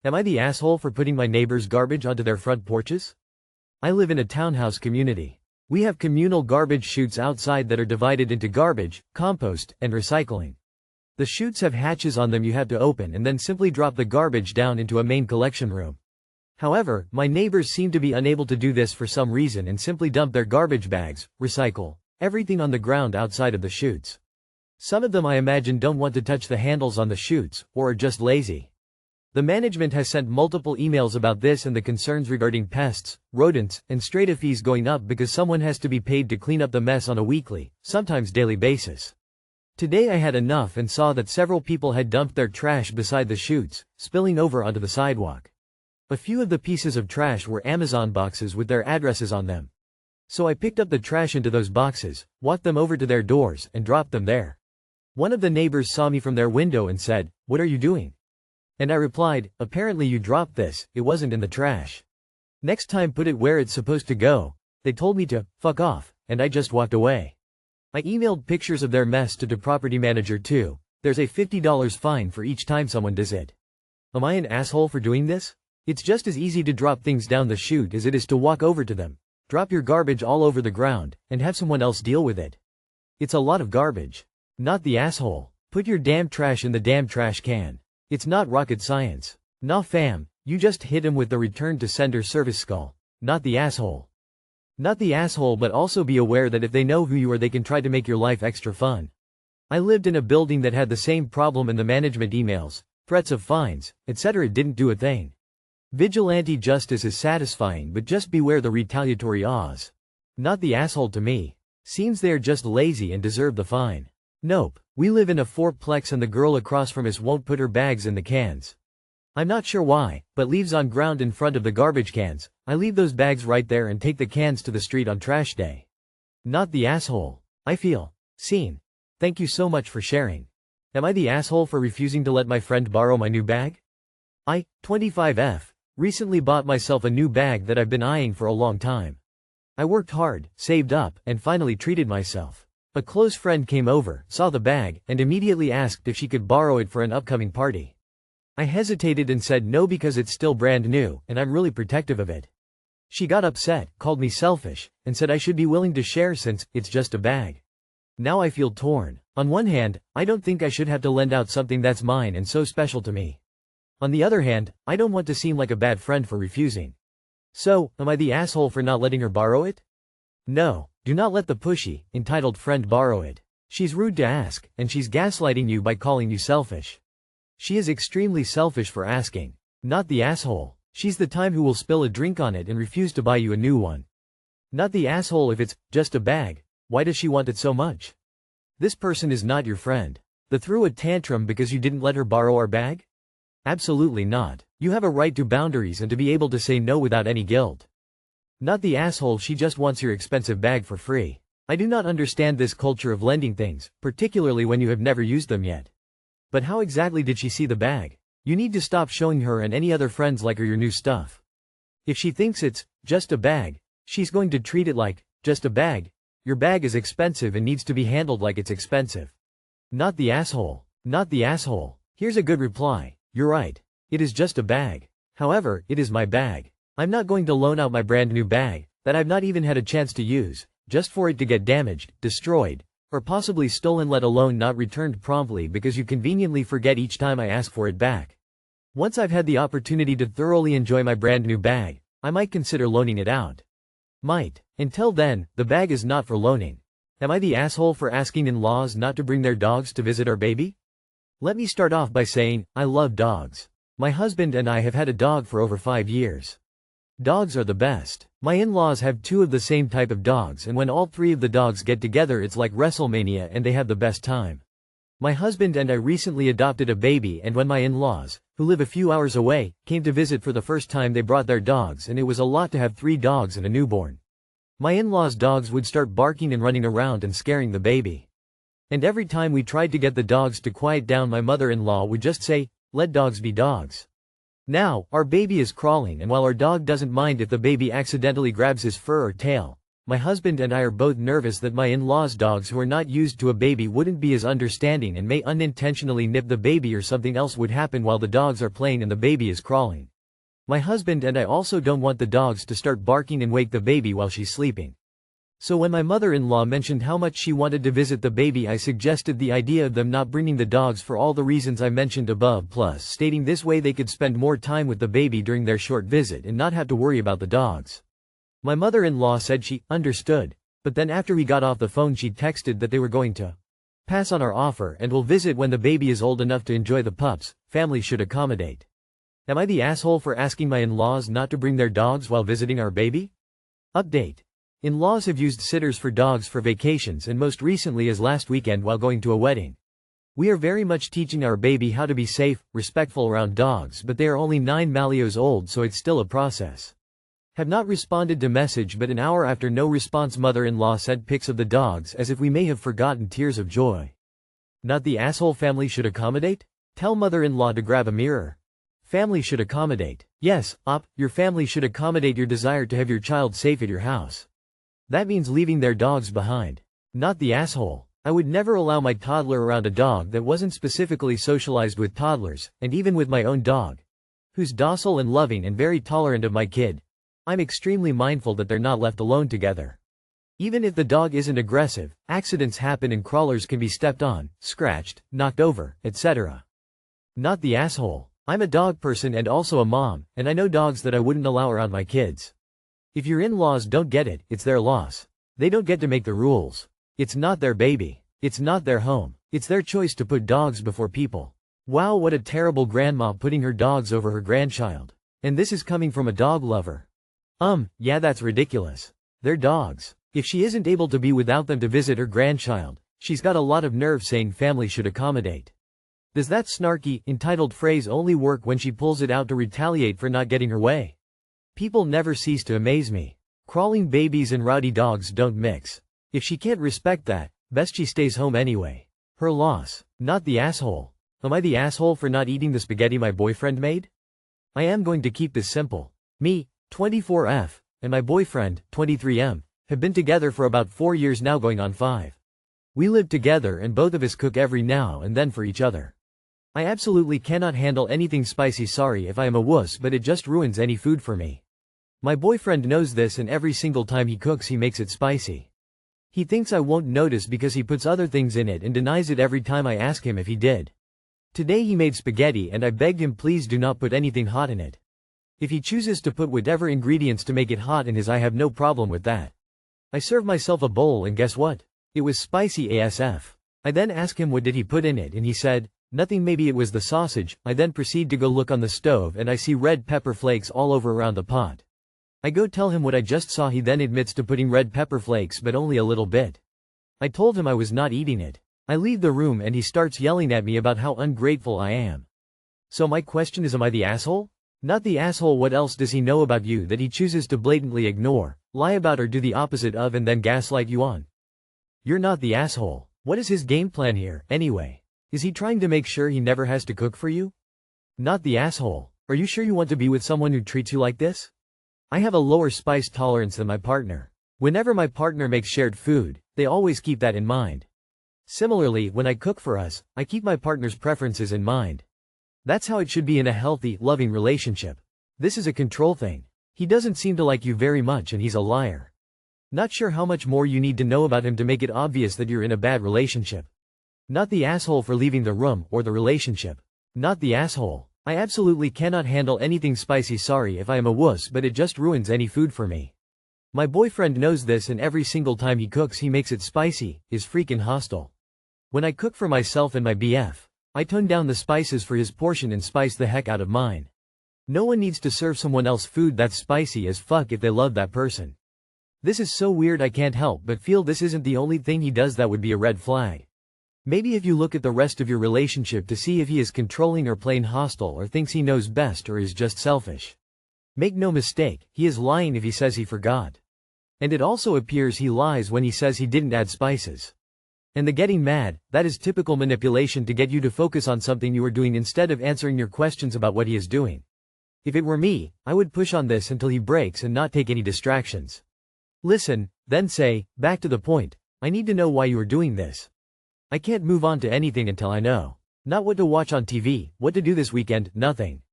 Am I the asshole for putting my neighbor's garbage onto their front porches? I live in a townhouse community. We have communal garbage chutes outside that are divided into garbage, compost, and recycling. The chutes have hatches on them you have to open and then simply drop the garbage down into a main collection room. However, my neighbors seem to be unable to do this for some reason and simply dump their garbage bags, recycle, everything on the ground outside of the chutes. Some of them I imagine don't want to touch the handles on the chutes, or are just lazy. The management has sent multiple emails about this and the concerns regarding pests, rodents, and strata fees going up because someone has to be paid to clean up the mess on a weekly, sometimes daily basis. Today I had enough and saw that several people had dumped their trash beside the chutes, spilling over onto the sidewalk. A few of the pieces of trash were Amazon boxes with their addresses on them. So I picked up the trash into those boxes, walked them over to their doors, and dropped them there. One of the neighbors saw me from their window and said, "What are you doing?" And I replied, "Apparently you dropped this, it wasn't in the trash. Next time put it where it's supposed to go." They told me to fuck off, and I just walked away. I emailed pictures of their mess to the property manager too. There's a $50 fine for each time someone does it. Am I an asshole for doing this? It's just as easy to drop things down the chute as it is to walk over to them, drop your garbage all over the ground, and have someone else deal with it. It's a lot of garbage. Not the asshole. Put your damn trash in the damn trash can. It's not rocket science. Nah fam, you just hit him with the return to sender service skull. Not the asshole. Not the asshole, but also be aware that if they know who you are they can try to make your life extra fun. I lived in a building that had the same problem and the management emails, threats of fines, etc. didn't do a thing. Vigilante justice is satisfying, but just beware the retaliatory ahs. Not the asshole to me. Seems they are just lazy and deserve the fine. Nope, we live in a fourplex and the girl across from us won't put her bags in the cans. I'm not sure why, but leaves on ground in front of the garbage cans. I leave those bags right there and take the cans to the street on trash day. Not the asshole. I feel seen. Thank you so much for sharing. Am I the asshole for refusing to let my friend borrow my new bag? I, 25F, recently bought myself a new bag that I've been eyeing for a long time. I worked hard, saved up, and finally treated myself. A close friend came over, saw the bag, and immediately asked if she could borrow it for an upcoming party. I hesitated and said no because it's still brand new, and I'm really protective of it. She got upset, called me selfish, and said I should be willing to share since it's just a bag. Now I feel torn. On one hand, I don't think I should have to lend out something that's mine and so special to me. On the other hand, I don't want to seem like a bad friend for refusing. So, am I the asshole for not letting her borrow it? No. Do not let the pushy, entitled friend borrow it. She's rude to ask, and she's gaslighting you by calling you selfish. She is extremely selfish for asking. Not the asshole. She's the type who will spill a drink on it and refuse to buy you a new one. Not the asshole if it's just a bag. Why does she want it so much? This person is not your friend. They threw a tantrum because you didn't let her borrow our bag? Absolutely not. You have a right to boundaries and to be able to say no without any guilt. Not the asshole, she just wants your expensive bag for free. I do not understand this culture of lending things, particularly when you have never used them yet. But how exactly did she see the bag? You need to stop showing her and any other friends like her your new stuff. If she thinks it's just a bag, she's going to treat it like just a bag. Your bag is expensive and needs to be handled like it's expensive. Not the asshole. Not the asshole. Here's a good reply. You're right. It is just a bag. However, it is my bag. I'm not going to loan out my brand new bag, that I've not even had a chance to use, just for it to get damaged, destroyed, or possibly stolen, let alone not returned promptly because you conveniently forget each time I ask for it back. Once I've had the opportunity to thoroughly enjoy my brand new bag, I might consider loaning it out. Might. Until then, the bag is not for loaning. Am I the asshole for asking in-laws not to bring their dogs to visit our baby? Let me start off by saying, I love dogs. My husband and I have had a dog for over 5 years. Dogs are the best. My in-laws have 2 of the same type of dogs, and when all 3 of the dogs get together it's like WrestleMania and they have the best time. My husband and I recently adopted a baby, and when my in-laws, who live a few hours away, came to visit for the first time they brought their dogs, and it was a lot to have 3 dogs and a newborn. My in-laws' dogs would start barking and running around and scaring the baby. And every time we tried to get the dogs to quiet down, my mother-in-law would just say, "Let dogs be dogs." Now, our baby is crawling, and while our dog doesn't mind if the baby accidentally grabs his fur or tail, My husband and I are both nervous that my in-laws' dogs who are not used to a baby wouldn't be as understanding and may unintentionally nip the baby, or something else would happen while the dogs are playing and the baby is crawling. My husband and I also don't want the dogs to start barking and wake the baby while she's sleeping. So when my mother-in-law mentioned how much she wanted to visit the baby, I suggested the idea of them not bringing the dogs for all the reasons I mentioned above, plus stating this way they could spend more time with the baby during their short visit and not have to worry about the dogs. My mother-in-law said she understood, but then after we got off the phone she texted that they were going to pass on our offer and will visit when the baby is old enough to enjoy the pups. Family should accommodate. Am I the asshole for asking my in-laws not to bring their dogs while visiting our baby? Update. In-laws have used sitters for dogs for vacations, and most recently as last weekend while going to a wedding. We are very much teaching our baby how to be safe, respectful around dogs, but they are only 9 Malios old, so it's still a process. Have not responded to message, but an hour after no response mother-in-law sent pics of the dogs as if we may have forgotten. Tears of joy. Not the asshole. Family should accommodate? Tell mother-in-law to grab a mirror. Family should accommodate. Yes, your family should accommodate your desire to have your child safe at your house. That means leaving their dogs behind. Not the asshole. I would never allow my toddler around a dog that wasn't specifically socialized with toddlers, and even with my own dog, who's docile and loving and very tolerant of my kid, I'm extremely mindful that they're not left alone together. Even if the dog isn't aggressive, accidents happen and crawlers can be stepped on, scratched, knocked over, etc. Not the asshole. I'm a dog person and also a mom, and I know dogs that I wouldn't allow around my kids. If your in-laws don't get it, it's their loss. They don't get to make the rules. It's not their baby. It's not their home. It's their choice to put dogs before people. Wow, what a terrible grandma putting her dogs over her grandchild. And this is coming from a dog lover. Yeah, that's ridiculous. They're dogs. If she isn't able to be without them to visit her grandchild, she's got a lot of nerve saying family should accommodate. Does that snarky, entitled phrase only work when she pulls it out to retaliate for not getting her way? People never cease to amaze me. Crawling babies and rowdy dogs don't mix. If she can't respect that, best she stays home anyway. Her loss. Not the asshole. Am I the asshole for not eating the spaghetti my boyfriend made? I am going to keep this simple. Me, 24F, and my boyfriend, 23M, have been together for about 4 years now, going on 5. We live together and both of us cook every now and then for each other. I absolutely cannot handle anything spicy. Sorry if I am a wuss, but it just ruins any food for me. My boyfriend knows this, and every single time he cooks he makes it spicy. He thinks I won't notice because he puts other things in it and denies it every time I ask him if he did. Today he made spaghetti and I begged him please do not put anything hot in it. If he chooses to put whatever ingredients to make it hot in his, I have no problem with that. I served myself a bowl and guess what? It was spicy ASF. I then asked him what did he put in it and he said, nothing, maybe it was the sausage. I then proceed to go look on the stove and I see red pepper flakes all over around the pot. I go tell him what I just saw. He then admits to putting red pepper flakes, but only a little bit. I told him I was not eating it. I leave the room and he starts yelling at me about how ungrateful I am. So my question is, am I the asshole? Not the asshole. What else does he know about you that he chooses to blatantly ignore, lie about, or do the opposite of and then gaslight you on? You're not the asshole. What is his game plan here, anyway? Is he trying to make sure he never has to cook for you? Not the asshole. Are you sure you want to be with someone who treats you like this? I have a lower spice tolerance than my partner. Whenever my partner makes shared food, they always keep that in mind. Similarly, when I cook for us, I keep my partner's preferences in mind. That's how it should be in a healthy, loving relationship. This is a control thing. He doesn't seem to like you very much and he's a liar. Not sure how much more you need to know about him to make it obvious that you're in a bad relationship. Not the asshole for leaving the room or the relationship. Not the asshole. I absolutely cannot handle anything spicy. Sorry if I am a wuss, but it just ruins any food for me. My boyfriend knows this and every single time he cooks he makes it spicy, is freaking hostile. When I cook for myself and my BF, I tone down the spices for his portion and spice the heck out of mine. No one needs to serve someone else food that's spicy as fuck if they love that person. This is so weird, I can't help but feel this isn't the only thing he does that would be a red flag. Maybe if you look at the rest of your relationship to see if he is controlling or plain hostile or thinks he knows best or is just selfish. Make no mistake, he is lying if he says he forgot. And it also appears he lies when he says he didn't add spices. And the getting mad, that is typical manipulation to get you to focus on something you are doing instead of answering your questions about what he is doing. If it were me, I would push on this until he breaks and not take any distractions. Listen, then say, back to the point. I need to know why you are doing this. I can't move on to anything until I know. Not what to watch on TV, what to do this weekend, nothing.